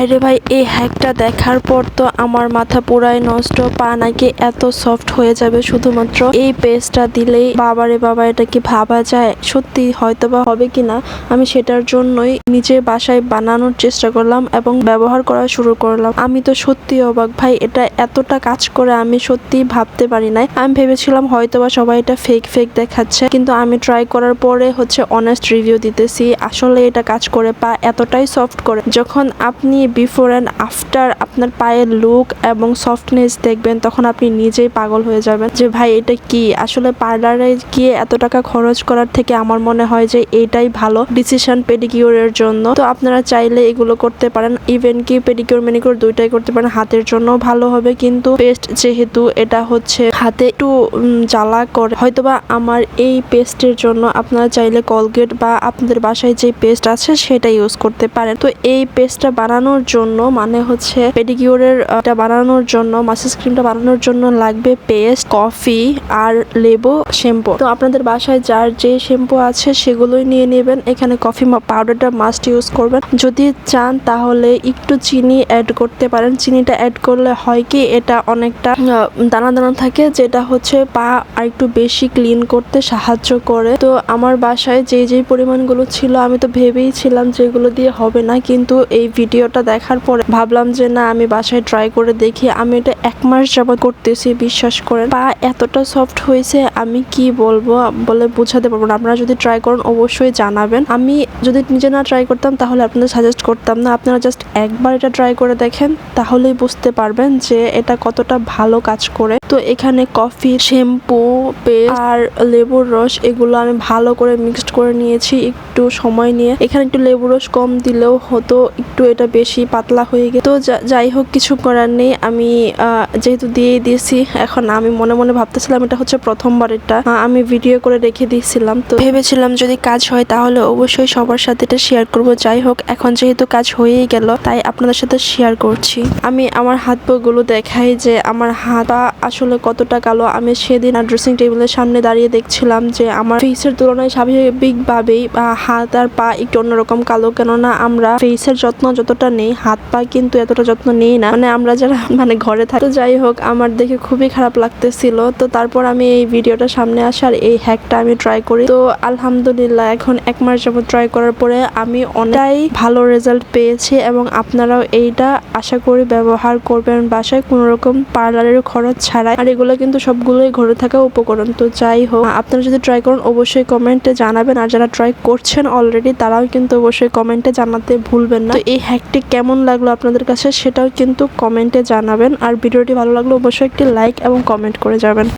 ভাইরে ভাই, এই হ্যাকটা দেখার পর তো আমার মাথা পুরাই নষ্ট। পা নাকি এত সফট হয়ে যাবে শুধুমাত্র এই পেস্টটা দিলেই। বাবারে বাবা, এটা কি ভাবা যায়? সত্যি হয়তোবা হবে কিনা, আমি সেটার জন্যই নিজে বাসায় বানানোর চেষ্টা করলাম এবং ব্যবহার করা শুরু করলাম। আমি তো সত্যি অবাক ভাই, এটা এতটা কাজ করে আমি সত্যি ভাবতে পারি নাই। আমি ভেবেছিলাম হয়তোবা সবাই এটা ফেক ফেক দেখাচ্ছে, কিন্তু আমি ট্রাই করার পরে অনেস্ট রিভিউ দিতেছি। আসলে এটা কাজ করে, পা এতটাই সফট করে। যখন আপনি বিফোর অ্যান্ড আফটার আপনার পায়ের লুক এবং সফটনেস দেখবেন, তখন আপনি নিজেই পাগল হয়ে যাবেন যে ভাই এটা কি। আসলে পার্লারে গিয়ে এত টাকা খরচ করার থেকে আমার মনে হয় যে এটাই ভালো ডিসিশন পেডিকিউরের জন্য। তো আপনারা চাইলে এগুলো করতে পারেন, ইভেন কি পেডিকিউর ম্যানিকিউর দুইটাই করতে পারেন। হাতের জন্য ভালো হবে, কিন্তু পেস্ট যেহেতু এটা হাতে একটু জ্বালা করে, হয়তোবা আমার এই পেস্টের জন্য আপনারা চাইলে কলগেট বা আপনাদের বাসায় যে পেস্ট আছে সেটা ইউজ করতে পারেন। তো এই পেস্টটা বানানোর জন্য পেডিকিউরের এটা বানানোর জন্য, মাসাজ ক্রিমটা বানানোর জন্য লাগবে পেস্ট, কফি আর লেবু, শ্যাম্পু। তো আপনাদের বাসায় যার যে শ্যাম্পু আছে সেগুলোই নিয়ে নেবেন। এখানে কফি পাউডারটা মাস্ট ইউজ করবেন। যদি চান তাহলে একটু চিনি অ্যাড করতে পারেন। চিনিটা অ্যাড করলে হয় কি, এটা অনেকটা দানা দানা থাকে, যেটা পা আর একটু বেশি ক্লিন করতে সাহায্য করে। তো আমার বাসায় যে পরিমাণগুলো ছিল, আমি তো ভেবেইছিলাম যে এগুলো দিয়ে হবে না, কিন্তু এই ভিডিওটা দেখার পরে ভাবলাম যে না, আমি বাসায় ট্রাই করে দেখি। আমি এটা 1 মাস যাবত করতেছি, বিশ্বাস করেন পা এতটা সফট হয়েছে আমি কি বলবো, বলে বোঝাতে পারবো না। আপনারা যদি ট্রাই করেন অবশ্যই জানাবেন। আমি যদি নিজে না ট্রাই করতাম তাহলে আপনাদের সাজেস্ট করতাম না। আপনারা জাস্ট একবার এটা ট্রাই করে দেখেন, তাহলেই বুঝতে পারবেন যে এটা কতটা ভালো কাজ করে। তো এখানে কফি, শ্যাম্পু, পেস্ট আর লেবুর রস, এগুলো আমি ভালো করে মিক্সড করে নিয়েছি একটু সময় নিয়ে। এখানে একটু লেবুর রস কম দিলেও হতো, একটু এটা বেশি পাতলা হয়ে গেছে। তো যাই হোক, কিছু করার নেই। আমি যেহেতু দিয়ে দিয়েছি, এখন আমি মনে মনে ভাবতেছিলাম এটা প্রথমবার এটা আমি ভিডিও করে রেখে দিয়েছিলাম। তো ভেবেছিলাম যদি কাজ হয় তাহলে অবশ্যই সবার সাথে এটা শেয়ার করব। যাই হোক, এখন যেহেতু কাজ হয়েই গেল, তাই আপনাদের সাথে শেয়ার করছি। আমি আমার হাত পাগুলো দেখাই যে আমার হাত আসলে কতটা কালো। আমি সেদিন ড্রেসিং টেবিলের সামনে দাঁড়িয়ে দেখছিলাম যে আমার ফেসের তুলনায় স্বাভাবিকভাবেই হাত আর পা একটু অন্যরকম কালো, কেননা আমরা ফেসের যত্ন যতটা নেই, হাত পা কিন্তু এতটা যত্ন নেই না, আমরা যারা ঘরে থাকি। তো যাই হোক, আমার দেখে খুবই খারাপ লাগতেছিল। তো তারপর আমি এই ভিডিওটা সামনে আসার এই হ্যাকটা আমি ট্রাই করি। তো আলহামদুলিল্লাহ, এখন 1 মাস যাবত ট্রাই করার পরে আমি অনেকটাই ভালো রেজাল্ট পেয়েছি, এবং আপনারাও এইটা আশা করি ব্যবহার করবেন বাসায় কোনো রকম পার্লারের খরচ ছাড়াই। আর এগুলো কিন্তু সবগুলোই ঘরে থাকা উপকরণ। তো যাই হোক, আপনারা যদি ট্রাই করেন অবশ্যই কমেন্টে জানাবেন, আর যারা ট্রাই করছেন অলরেডি তারাও কিন্তু অবশ্যই কমেন্টে জানাতে ভুলবেন না। তো এই হ্যাকটি কেমন লাগলো আপনাদের কাছে সেটাও কিন্তু কমেন্টে জানাবেন। আর ভিডিওটি ভালো লাগলো অবশ্যই একটি লাইক এবং কমেন্ট করে যাবেন।